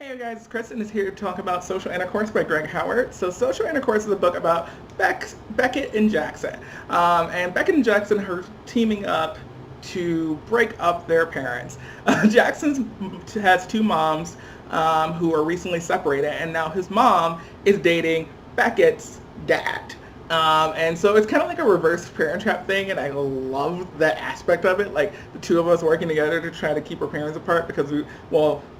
Hey guys, Kristen is here to talk about Social Intercourse by Greg Howard. So Social Intercourse is a book about Beckett and Jackson. And Beckett and Jackson are teaming up to break up their parents. Jackson has two moms who are recently separated, and now his mom is dating Beckett's dad. And so it's kind of like a reverse parent trap thing, and I love that aspect of it. Like the two of us working together to try to keep our parents apart because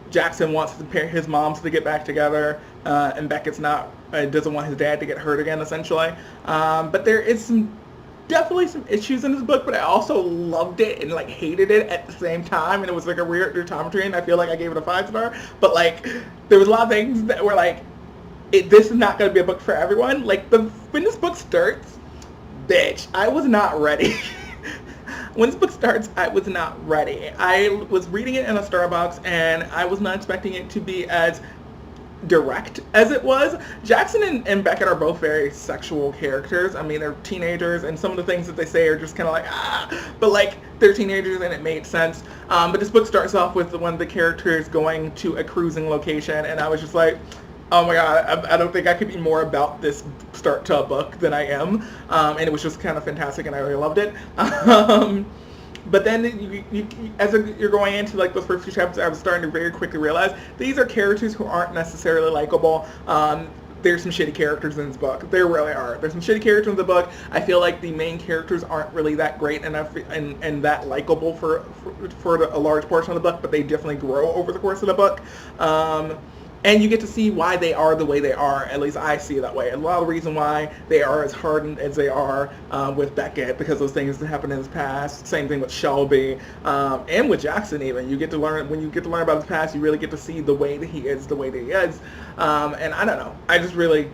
Jackson wants his moms to get back together, and Beckett's doesn't want his dad to get hurt again, essentially. But there is definitely some issues in this book, but I also loved it and like hated it at the same time, and it was like a weird time between. I feel like I gave it a 5-star, but like there was a lot of things that were like, this is not going to be a book for everyone. Like when this book starts, bitch, I was not ready. When this book starts, I was not ready. I was reading it in a Starbucks, and I was not expecting it to be as direct as it was. Jackson and Beckett are both very sexual characters. I mean, they're teenagers, and some of the things that they say are just kind of like, but like, they're teenagers, and it made sense. But this book starts off with one of the characters going to a cruising location, and I was just like, oh my god, I don't think I could be more about this start to a book than I am. And it was just kind of fantastic, and I really loved it. But then as you're going into like those first few chapters, I was starting to very quickly realize these are characters who aren't necessarily likable. There's some shitty characters in this book. There really are. There's some shitty characters in the book. I feel like the main characters aren't really that great enough and that likable for a large portion of the book, but they definitely grow over the course of the book. And you get to see why they are the way they are. At least I see it that way. A lot of the reason why they are as hardened as they are with Beckett, because those things that happened in his past. Same thing with Shelby, and with Jackson even. You get to learn, when you get to learn about his past, you really get to see the way that he is, the way that he is. And I don't know. I just really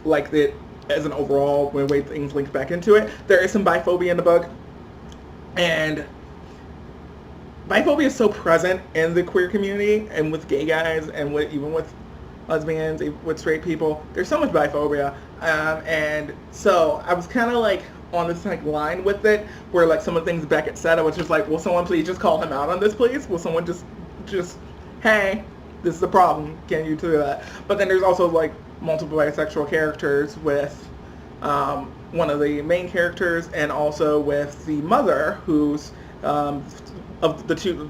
liked it as an overall way things link back into it. There is some biphobia in the book. And biphobia is so present in the queer community and with gay guys and even with lesbians, with straight people. There's so much biphobia, and so I was kind of like on this like line with it, where like some of the things Beckett said, I was just like, will someone please just call him out on this, please? Will someone just hey, this is the problem. Can you do that? But then there's also like multiple bisexual characters with one of the main characters, and also with the mother who's of the two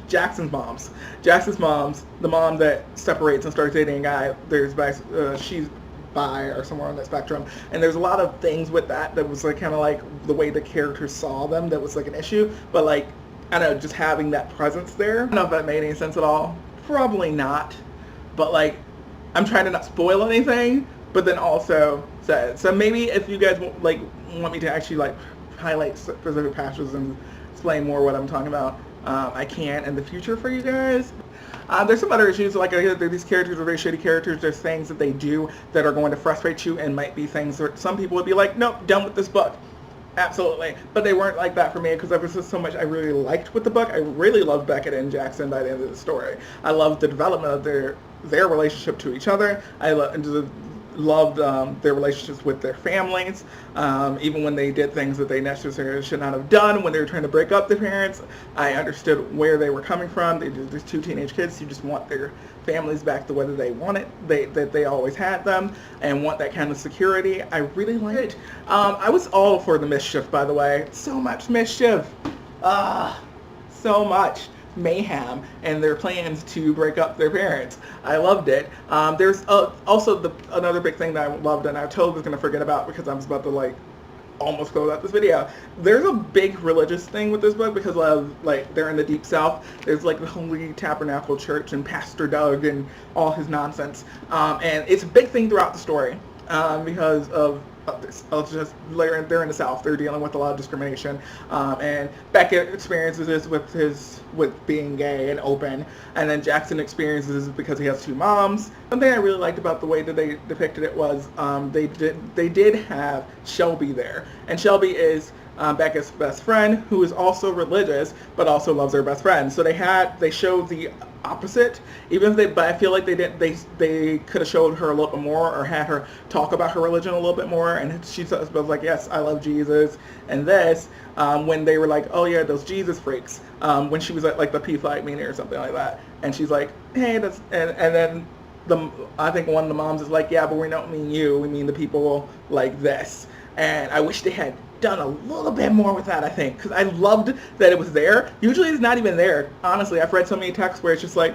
Jackson's moms, the mom that separates and starts dating a guy. She's bi or somewhere on that spectrum, and there's a lot of things with that was like kind of like the way the characters saw them that was like an issue. But like, I don't know, just having that presence there. I don't know if that made any sense at all. Probably not. But like, I'm trying to not spoil anything, but then also so maybe if you guys want me to actually like highlight specific passages and explain more what I'm talking about, I can in the future for you guys. There's some other issues, like these characters are very shitty characters. There's things that they do that are going to frustrate you and might be things that some people would be like, nope, done with this book. Absolutely. But they weren't like that for me, because there was just so much I really liked with the book. I really loved Beckett and Jackson by the end of the story. I loved the development of their relationship to each other. I loved their relationships with their families, even when they did things that they necessarily should not have done. When they were trying to break up their parents, I understood where they were coming from. There's two teenage kids who just want their families back the way that they want it, that they always had them, and want that kind of security. I really liked it. I was all for the mischief, by the way. So much mischief. So much mayhem and their plans to break up their parents. I loved it. There's also another big thing that I loved, and I totally was going to forget about because I was about to like almost close out this video. There's a big religious thing with this book because like they're in the deep south. There's like the Holy Tabernacle Church and Pastor Doug and all his nonsense, and it's a big thing throughout the story because of this. They're in the South. They're dealing with a lot of discrimination, and Beckett experiences this with being gay and open, and then Jackson experiences this because he has two moms. Something I really liked about the way that they depicted it was they did have Shelby there, and Shelby is Beckett's best friend, who is also religious but also loves her best friend. So they showed the opposite, even if but I feel like they could have showed her a little bit more or had her talk about her religion a little bit more, and she was like, yes, I love Jesus, and this, when they were like, oh yeah, those Jesus freaks, when she was at like the P-Flag meeting or something like that, and she's like, hey, that's, and then I think one of the moms is like, yeah, but we don't mean you, we mean the people like this, and I wish they had done a little bit more with that, I think, because I loved that it was there. Usually it's not even there. Honestly, I've read so many texts where it's just like,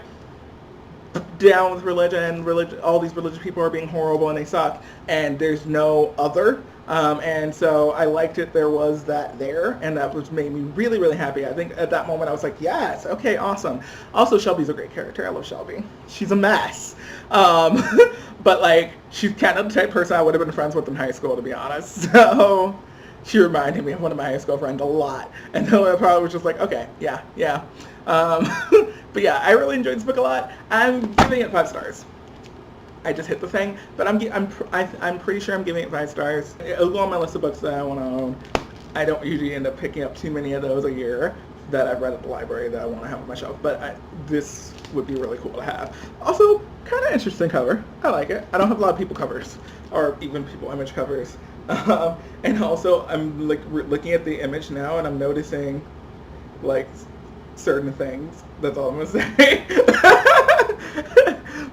down with religion, all these religious people are being horrible and they suck, and there's no other. And so I liked it. There was that there, and that was made me really, really happy. I think at that moment I was like, yes, okay, awesome. Also, Shelby's a great character. I love Shelby. She's a mess. But like, she's kind of the type of person I would have been friends with in high school, to be honest. So she reminded me of one of my high school friends a lot. And then I probably was just like, okay, yeah. But yeah, I really enjoyed this book a lot. I'm giving it 5 stars. I just hit the thing, but I'm pretty sure I'm giving it 5 stars. It'll go on my list of books that I want to own. I don't usually end up picking up too many of those a year that I've read at the library that I want to have on my shelf, but this would be really cool to have. Also, kind of interesting cover. I like it. I don't have a lot of people covers, or even people image covers. And also, I'm like looking at the image now, and I'm noticing like certain things. That's all I'm gonna say.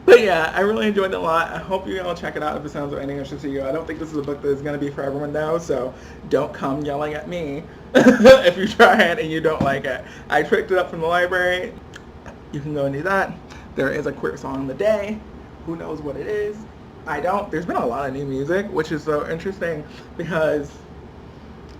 But yeah, I really enjoyed it a lot. I hope you all check it out if it sounds of any interest to you. I don't think this is a book that is going to be for everyone though, so don't come yelling at me if you try it and you don't like it. I picked it up from the library. You can go and do that. There is a queer song of the day. Who knows what it is? I don't. There's been a lot of new music, which is so interesting because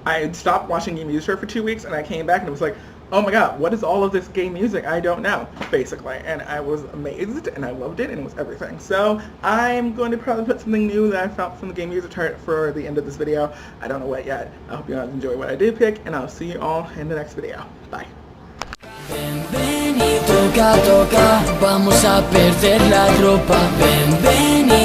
I had stopped watching Gay Music for 2 weeks and I came back and it was like, oh my god, what is all of this gay music? I don't know, basically. And I was amazed and I loved it and it was everything. So I'm going to probably put something new that I found from the Gay Music chart for the end of this video. I don't know what yet. I hope you guys enjoy what I did pick and I'll see you all in the next video. Bye. Ven, ven y toca, toca, vamos a perder la tropa. Ven, ven y